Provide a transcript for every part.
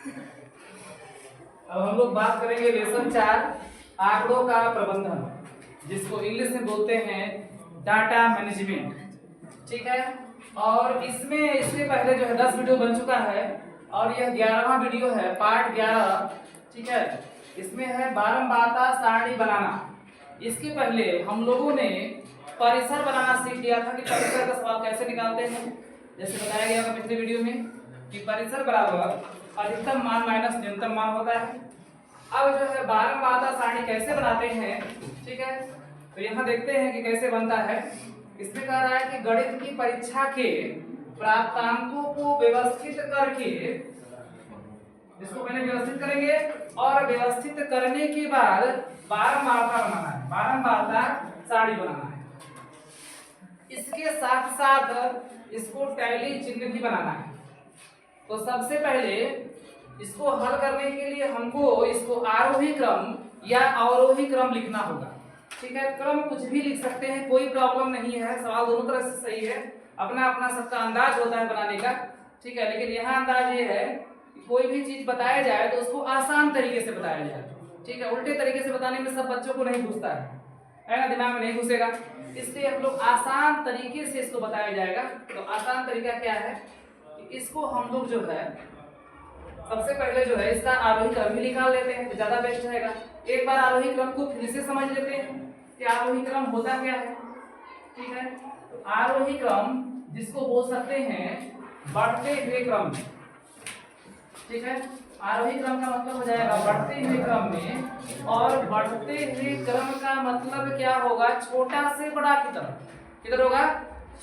अब हम लोग बात करेंगे लेसन 4 आंकड़ों का प्रबंधन, जिसको इंग्लिश में बोलते हैं डाटा मैनेजमेंट। ठीक है, और इसमें इसके पहले जो है 10 वीडियो बन चुका है और यह 11वां वीडियो है, पार्ट 11। ठीक है, इसमें है बारंबारता सारणी बनाना। इसके पहले हम लोगों ने परिसर बनाना सीख लिया था कि परिसर का सवाल कैसे निकालते हैं। जैसे बताया गया था पिछले वीडियो में कि परिसर बराबर अधिकतम मान माइनस न्यूनतम मान होता है। अब जो है बारंबारता सारणी कैसे बनाते हैं, ठीक है, तो यहाँ देखते हैं कि कैसे बनता है। इसमें कह रहा है कि गणित की परीक्षा के प्राप्तांकों को व्यवस्थित करके, इसको पहले व्यवस्थित करेंगे और व्यवस्थित करने के बाद बारंबारता बनाना है, बारंबारता सारणी बनाना है। इसके साथ साथ इसको टैली चिन्ह भी बनाना है। तो सबसे पहले इसको हल करने के लिए हमको इसको आरोही क्रम या अवरोही क्रम लिखना होगा। ठीक है, क्रम कुछ भी लिख सकते हैं, कोई प्रॉब्लम नहीं है, सवाल दोनों तरह से सही है, अपना अपना सबका अंदाज होता है बनाने का। ठीक है, लेकिन यहाँ अंदाज ये है कि कोई भी चीज बताया जाए तो उसको आसान तरीके से बताया जाए। ठीक है, उल्टे तरीके से बताने में सब बच्चों को नहीं घुसता है ना, दिमाग में नहीं घुसेगा, इसलिए हम लोग आसान तरीके से इसको बताया जाएगा। तो आसान तरीका क्या है कि इसको हम लोग जो है सबसे पहले जो है इसका आरोही क्रम ही निकाल लेते हैं तो ज्यादा बेस्ट रहेगा। एक बार आरोही क्रम को फिर से समझ लेते हैं कि आरोही क्रम होता क्या है। ठीक है, तो आरोही क्रम जिसको बोल सकते हैं बढ़ते हुए क्रम। ठीक है, आरोही क्रम का मतलब हो जाएगा बढ़ते हुए क्रम में, और बढ़ते हुए क्रम का मतलब क्या होगा, छोटा से बड़ा की तरफ। किधर होगा,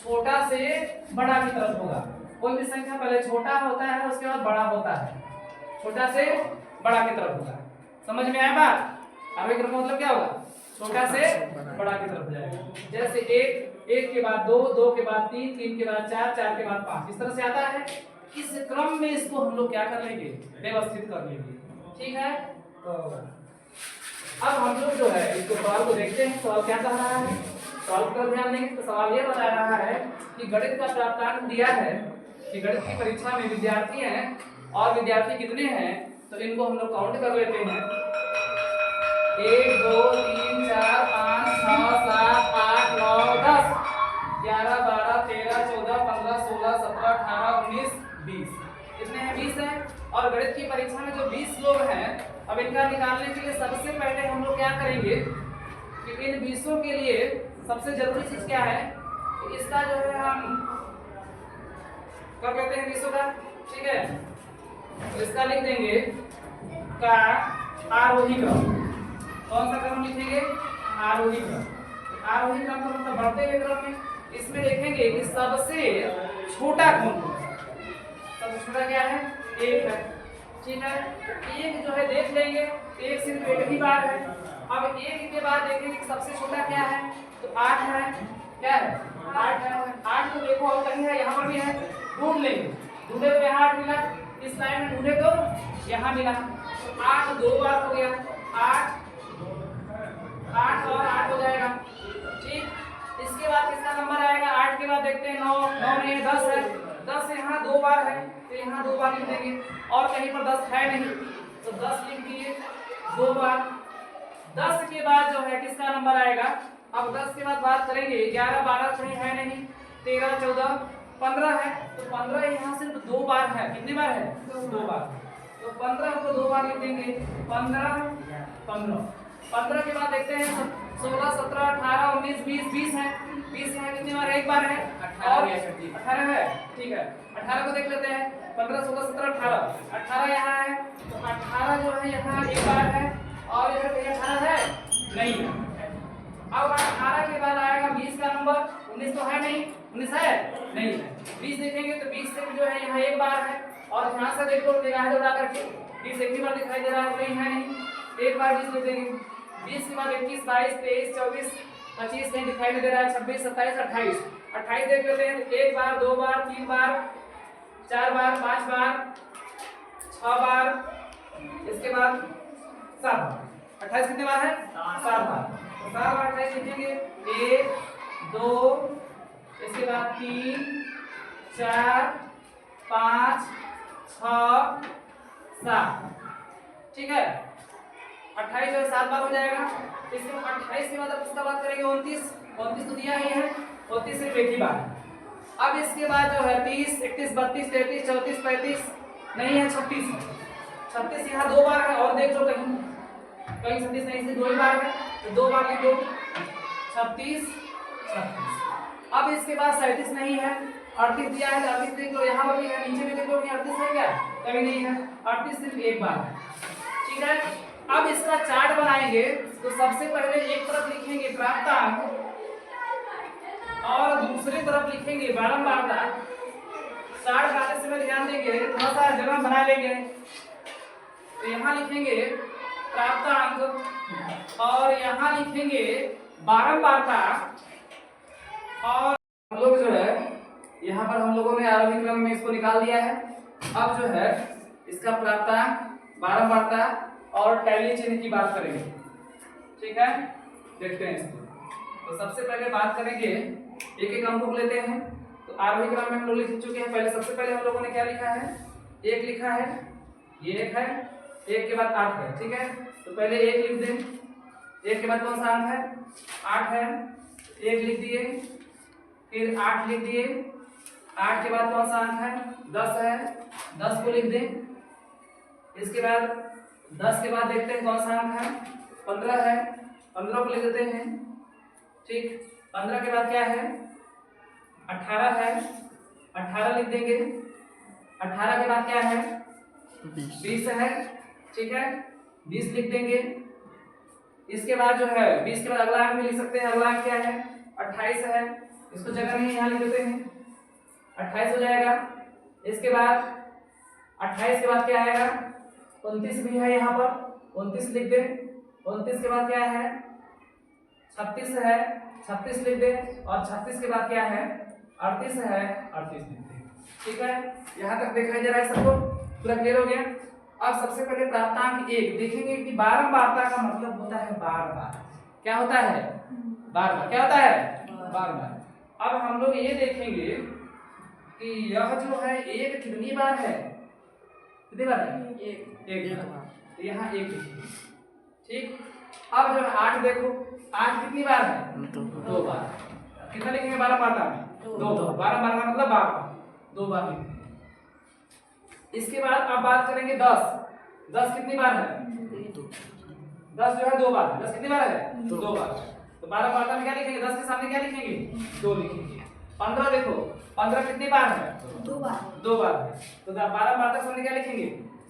छोटा से बड़ा की तरफ होगा। कोई भी संख्या पहले छोटा होता है उसके बाद बड़ा होता है, छोटा से बड़ा की तरफ होगा। समझ में आया बात? आरोही क्रम का मतलब क्या होगा, छोटा से बड़ा की तरफ हो जाएगा। जैसे एक के बाद 2, 2 के बाद 3, 3 के बाद 4, 4 के बाद 5, इस तरह से आता है। इस क्रम में इसको हम लोग क्या कर लेंगे, व्यवस्थित कर लेंगे। ठीक है, तो अब हम लोग जो है इसको सवाल को देखते हैं, सवाल क्या कह रहा है। सवाल पर ध्यान देंगे तो सवाल ये बता रहा है कि गणित का प्राप्तांक दिया है कि गणित की परीक्षा में विद्यार्थी हैं और विद्यार्थी कितने हैं, तो इनको हम लोग काउंट कर लेते हैं। 1 2 3 4 5 6 7 8 9 10 11 12 13 14 15 16 17 18 19 20। कितने हैं, 20 हैं। और गणित की परीक्षा में जो 20 लोग हैं, अब इनका निकालने के लिए सबसे पहले हम लोग क्या करेंगे कि इन 20 के लिए सबसे जरूरी चीज क्या है कि इसका जो है हम कर लेते हैं 20 का। ठीक है, तो इसका लिख देंगे का आरोही क्रम। कौन सा क्रम लिखेंगे, आरोही क्रम। आरोही क्रम का मतलब बढ़ते हुए क्रम में इसमें देखेंगे कि सबसे छोटा कौन है। सबसे छोटा क्या है, 1 है। ठीक है, 1 जो है देख लेंगे, 1 सिर्फ एक ही बार है। अब 1 के बाद देखेंगे कि सबसे छोटा क्या है, तो 8 है। क्या है, 8 है। 8 को देखो और कहीं है, यहाँ पर भी है, ढूंढ लेंगे। ढूंढे तो यहाँ 8 मिला, इस लाइन में ढूंढे तो यहाँ मिला, तो 8 2 बार हो गया, 8 और 8 हो जाएगा। ठीक, इसके बाद किसका नंबर आएगा, 8 के बाद देखते हैं 9 9 नहीं 10 है, 10 यहाँ 2 बार है तो यहाँ 2 बार लिख देंगे, और कहीं पर 10 है नहीं तो 10 लिख दिए 2 बार। 10 के बाद जो है किसका नंबर आएगा, अब 10 के बाद बात करेंगे 11 12 कहीं है नहीं, 13 14 15 है, तो 15 यहाँ सिर्फ 2 बार है। कितनी बार है, 2 बार। तो 15 को 2 बार लिख देंगे, 15 15 के बाद देखते हैं 16 17 18 19 20 20 है। 20 यहाँ कितनी बार, 1 बार है, और 18 है। ठीक है, 18 को देख लेते हैं, 15 16 17 18 18 यहाँ है, तो 18 जो है यहाँ 1 बार है, और इधर कहीं 18 है नहीं है। अब 18 के बाद आएगा 20 का नंबर, 19 तो है नहीं, 19 है नहीं है। 20 देखेंगे तो 20 से जो है यहाँ 1 बार है, और यहाँ से देखो निगाहें दौड़ा करके 20 एक ही बार दिखाई दे रहा है, कहीं है नहीं, 1 बार 20 लिख देंगे। 20 के बाद 21 22 23 24 25 नहीं दिखाई नहीं दे रहा है, 26 27 28 28 देख लेते हैं, 1 बार 2 बार 3 बार 4 बार 5 बार 6 बार, इसके बाद 7 बार। 28 कितने बार है, 7 बार। तो 7 बार 28 लिखेंगे, 1 2 इसके बाद 3 4 5 6 7, ठीक है। 28 जो है 7 बार हो जाएगा। इसके बाद 28 के बाद अब इसका बात करेंगे 29 तो दिया ही है, 29 सिर्फ एक ही बार। अब इसके बाद जो है 30, 31, 32, 33, 34, 35 नहीं है, 36 है। 36 यहाँ 2 बार है, और देख लो कहीं 36 नहीं, से 2 ही बार है, तो 2 बार लिख दो, 36, 36। अब इसके बाद 37 नहीं है, 38 दिया है, 38 देख लो, यहाँ पर भी है, नीचे भी देख लो, 38 है क्या? कभी नहीं है, 38 सिर्फ एक बार है, ठीक है। अब इसका चार्ट बनाएंगे तो सबसे पहले एक तरफ लिखेंगे प्राप्तांक और दूसरी तरफ लिखेंगे बारंबारता। चार्ट बनाने से ध्यान देंगे, थोड़ा सा जगह बना लेंगे, तो यहाँ लिखेंगे प्राप्तांक और यहाँ लिखेंगे बारंबारता। और हम लोग जो है यहाँ पर हम लोगों ने आरोही क्रम में इसको निकाल दिया है। अब जो है इसका प्राप्तांक, बारंबारता और टैली चिन्ह की बात करेंगे, ठीक है। देखते हैं इसको। तो सबसे पहले बात करेंगे, एक एक अंकों को लेते हैं। तो आरोही क्रम में हम लोग लिख चुके हैं। पहले सबसे पहले हम लोगों ने क्या लिखा है? 1 लिखा है, ये 1 है, 1 के बाद 8 है, ठीक है। तो पहले 1 लिख दें। 1 के बाद कौन सा अंक है? 8 है, 1 लिख दिए, फिर 8 लिख दिए। 8 के बाद कौन सा अंक है? 10 है, 10 को लिख दें। इसके बाद 10 के बाद देखते हैं कौन सा अंक है? 15 है, 15 को लिख देते हैं, ठीक। 15 के बाद क्या है? 18 है, 18 लिख देंगे। 18 के बाद क्या है? 20 है, ठीक है, 20 लिख देंगे। इसके बाद जो है 20 के बाद अगला अंक भी लिख सकते हैं। अगला अंक क्या है? 28 है, इसको जगह नहीं, यहाँ लिख देते हैं, 28 हो जाएगा। इसके बाद 28 के बाद क्या आएगा? 29 भी है, यहाँ पर 29 लिख दें। 29 के बाद क्या है? 36 है, 36 लिख दें। और 36 के बाद क्या है? 38 है, 38 लिख दें, ठीक है। यहाँ तक दिखाई दे रहा है सबको? पूरा क्लियर हो गया। अब सबसे पहले प्राप्तांक 1 देखेंगे कि बारंबारता का मतलब होता है बार बार। क्या होता है? बार बार। क्या होता है? बार बार। अब हम लोग ये देखेंगे कि यह जो है 1 कितनी बार है? कितनी बार है? 1 बार। तो यहाँ 1 लिखेंगे, ठीक। अब जो है 8 देखो, 8 कितनी बार है? 2 बार। कितना लिखेंगे बारंबारता में? 2 बार। बारंबारता मतलब बार बार, 2 बार लिखेंगे। इसके बाद अब बात करेंगे 10। 10 कितनी बार है? 10 जो है 2 बार। 10 कितनी बार है? 2 बार। तो बारंबारता में क्या लिखेंगे? 10 के सामने क्या लिखेंगे? 2 लिखेंगे। 15 देखो, 15 कितनी बार है? 2 बार। 2 बार है, तो बारंबारता के सामने क्या लिखेंगे?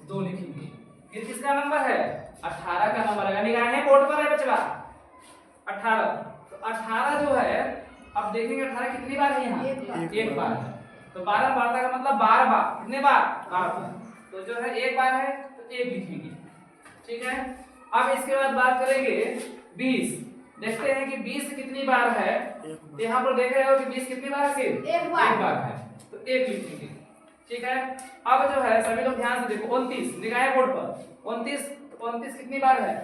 2 लिखेंगे। ये किसका नंबर है? 18 का नंबर है। निगाहें बोर्ड पर है बच्चा, 18। तो 18 जो है, अब देखेंगे 18 कितनी बार है यहाँ? 1 बार है। तो बारंबारता का मतलब 12 बार। कितने बार? 12 बार। तो जो है 1 बार है तो 1 लिखेंगे, ठीक है। अब इसके बाद बात करेंगे 20। देखते हैं कि 20 कितनी बार है। यहाँ पर देख रहे हो कि 20 कितनी बार है? सिर्फ 1 बार है, तो 1 लिखेंगे, ठीक है। अब जो है सभी लोग ध्यान से देखो, 29 निगाहें बोर्ड पर। 29 कितनी बार है?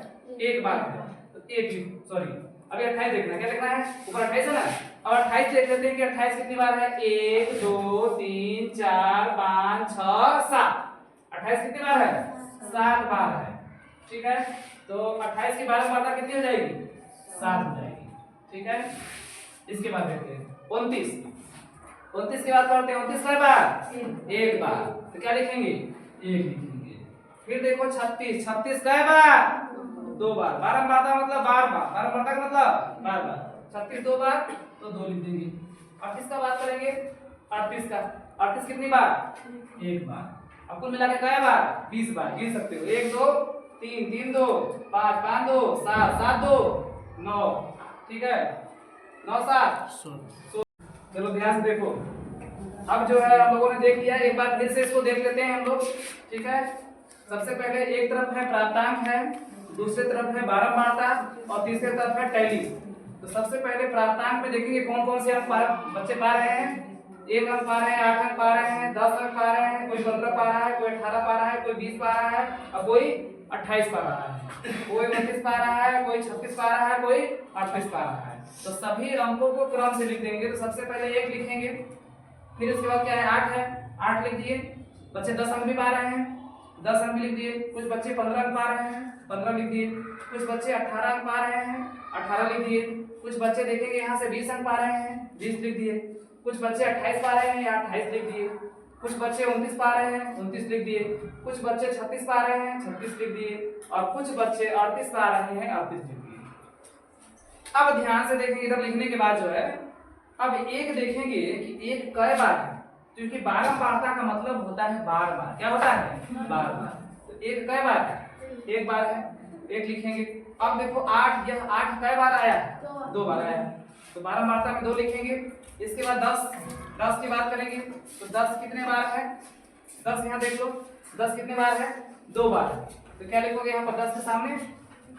1 बार है, तो 1 सॉरी अभी 28 देखना। क्या देखना है? ऊपर 28 है ना। अब 28 देख लेते हैं कि 28 कितनी बार है? 1 2 3 4 5 6 7। 28 कितनी बार है? 7 बार है, ठीक है। तो 28 की बारंबारता कितनी हो जाएगी? 7 हो जाएगी, ठीक है। इसके बाद देखते हैं 29। 29 की बात करते हैं। 29 कितनी बार? 1 बार। तो क्या लिखेंगे? 1 लिखेंगे। फिर देखो 36। 36 कितनी बार? 2 बार। बारंबारता मतलब बार बार। बारंबारता का मतलब बार बार। 36 2 बार, तो 2 लिख देंगे। 38 का बात करेंगे। 38 का 38 कितनी बार? 1 बार। अब कुल मिला के कितनी बार? 20 बार। गिन सकते हो, 1 2 3 3 2 5 5 2 7 7 2 9, ठीक है। 9 7 16। चलो ध्यान से देखो। अब जो है हम लोगों ने देख लिया, एक बार फिर से इसको देख लेते हैं हम लोग, ठीक है। सबसे पहले एक तरफ है प्राप्तांक है, दूसरी तरफ है बारंबारता और तीसरी तरफ है टैली। तो सबसे पहले प्राप्तांक में देखेंगे कौन कौन से अंक बच्चे पा रहे हैं। 1 अंक पा रहे हैं, 8 अंक पा रहे हैं, 10 अंक पा रहे हैं, कोई 15 पा रहा है, कोई 18 पा रहा है, कोई 20 पा रहा है और कोई 28 पा रहा है, कोई 29 पा रहा है, कोई 36 पा रहा है, कोई 38 पा रहा है। तो सभी अंकों को क्रम से लिख देंगे। तो सबसे पहले 1 लिखेंगे, फिर उसके बाद क्या है? 8 है, 8 लिख दिए। बच्चे 10 अंक भी पा रहे हैं, 10 अंक लिख दिए। कुछ बच्चे 15 अंक पा रहे हैं, 15 लिख दिए। कुछ बच्चे 18 अंक पा रहे हैं, 18 लिख दिए। कुछ बच्चे देखेंगे यहाँ से 20 अंक पा रहे हैं, 20 लिख दिए। कुछ बच्चे 28 पा रहे हैं, यहाँ 28 लिख दिए। कुछ बच्चे 29 पा रहे हैं, 29 लिख दिए। कुछ बच्चे 36 पा रहे हैं, 36 लिख दिए। और कुछ बच्चे 38 पा रहे हैं, 38 लिख दिए। अब ध्यान से देखेंगे, इधर लिखने के बाद जो है अब एक देखेंगे कि एक कई बार है, क्योंकि बारंबारता का मतलब होता है बार बार। क्या होता है? बार बार। तो एक कई बार है? एक बार है, एक लिखेंगे। अब देखो 8, यह 8 कई बार आया है? 2 बार आया है, तो बारंबारता में 2 लिखेंगे। इसके बाद 10 की बात करेंगे तो 10 कितने बार है? 10 यहाँ देख लो, 10 कितने बार है? 2 बार। तो क्या लिखोगे यहाँ पर? 10 के सामने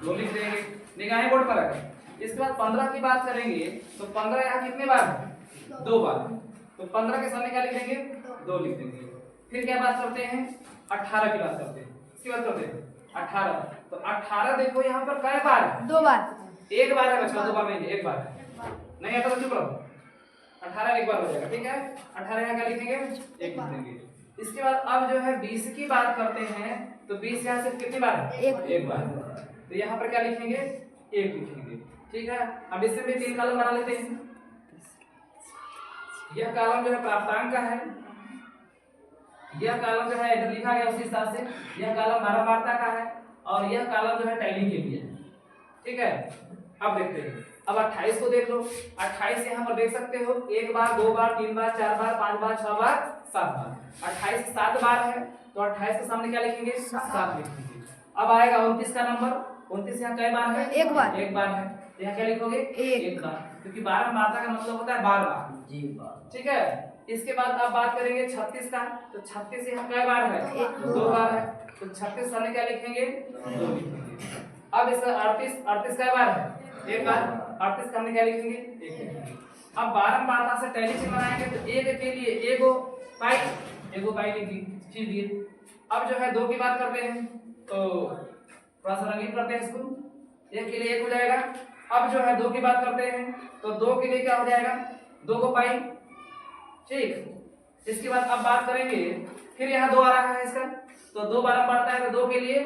2 लिख देंगे, निगाहें बोर्ड पर है। इसके बाद 15 की बात करेंगे तो 15 यहाँ कितने बार है? 2 बार। तो 15 के सामने क्या लिख देंगे? 2 लिख देंगे। फिर क्या बात करते हैं? 18 की बात करते हैं। इसकी बात करते हैं 18। तो 18 देखो यहाँ पर कई बार है? 2 बार। एक बार है बच्चों, 2 बार नहीं, एक बार है। नहीं आता तो चुप रहो। 18 एक बार हो जाएगा, ठीक है। 18 यहाँ क्या लिखेंगे? 1 लिख देंगे। इसके बाद अब जो है 20 की बात करते हैं तो 20 यहाँ से कितनी बार है? एक बार। तो यहाँ पर क्या लिखेंगे? 1 लिखेंगे, ठीक है। अब इससे भी 3 कॉलम बना लेते हैं। यह कॉलम जो है प्राप्तांक का है, यह कॉलम जो है इधर लिखा गया उसी हिसाब से। यह कॉलम बारंबारता का है और यह कॉलम जो है टैली के लिए, ठीक है। अब देखते हैं, अब 28 को देख लो। 28 यहाँ पर देख सकते हो 1 बार, 2 बार, 3 बार, 4 बार, 5 बार, 6 बार, 7 बार। 28 7 बार है, तो 28 के सामने क्या लिखेंगे? 7 लिखेंगे। अब आएगा 29 का नंबर। 29 यहाँ कई बार है? 1 बार। 1 बार है, तो यहाँ क्या लिखोगे? 1 बार, क्योंकि बारंबारता का मतलब होता है बार बार जी बार, ठीक है। इसके बाद अब बात करेंगे 36 का। तो 36 यहाँ कई बार है? 2 बार है, तो 36 सामने क्या लिखेंगे? 2 लिखेंगे। अब इसका 38 कई बार है? 1 बार। 38 सामने क्या लिखेंगे? 1 लिखेंगे। अब बारंबारता से टैली चिन्ह बनाएंगे तो 1 के लिए एगो पाई लिख दिए। अब जो है 2 की बात करते हैं तो थोड़ा सा रंगीन करते हैं इसको। 1 के लिए 1 हो जाएगा। अब जो है 2 की बात करते हैं तो 2 के लिए क्या हो जाएगा? 2 को पाई, ठीक। इसके बाद अब बात करेंगे, फिर यहाँ 2 आ रहा है इसका, तो 2 बारंबारता है तो 2 के लिए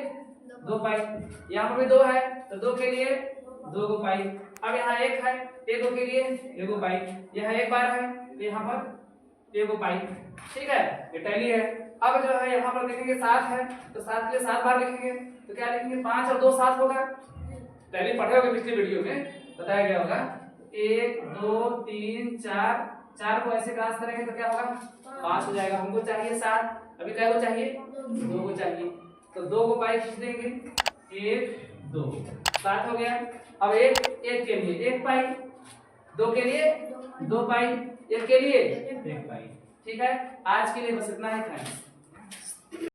2 पाई। यहाँ पर भी 2 है तो 2 के लिए 2 को पाई। अब यहाँ 1 है, 1 के लिए 1 पाई। यहाँ 1 बार है तो यहाँ पर 1 पाई, ठीक है। ये टैली है। अब जो है यहाँ पर देखेंगे 7 है तो 7 के लिए 7 बार लिखेंगे, तो क्या लिखेंगे? 5 और 2 7 होगा। टैली पढ़े होंगे, पिछली वीडियो में बताया गया होगा। 1 2 3 4 को ऐसे क्रॉस करेंगे तो क्या होगा? 5 हो जाएगा। हमको चाहिए 7, अभी क्या को चाहिए? 2 को चाहिए, तो 2 को पाई खींच देंगे। 1 2 7 हो गया। अब 1 के लिए 1 पाई, 2 के लिए 2 पाई, 1 के लिए 1 पाई, ठीक है। आज के लिए बस इतना ही। थैंक्स।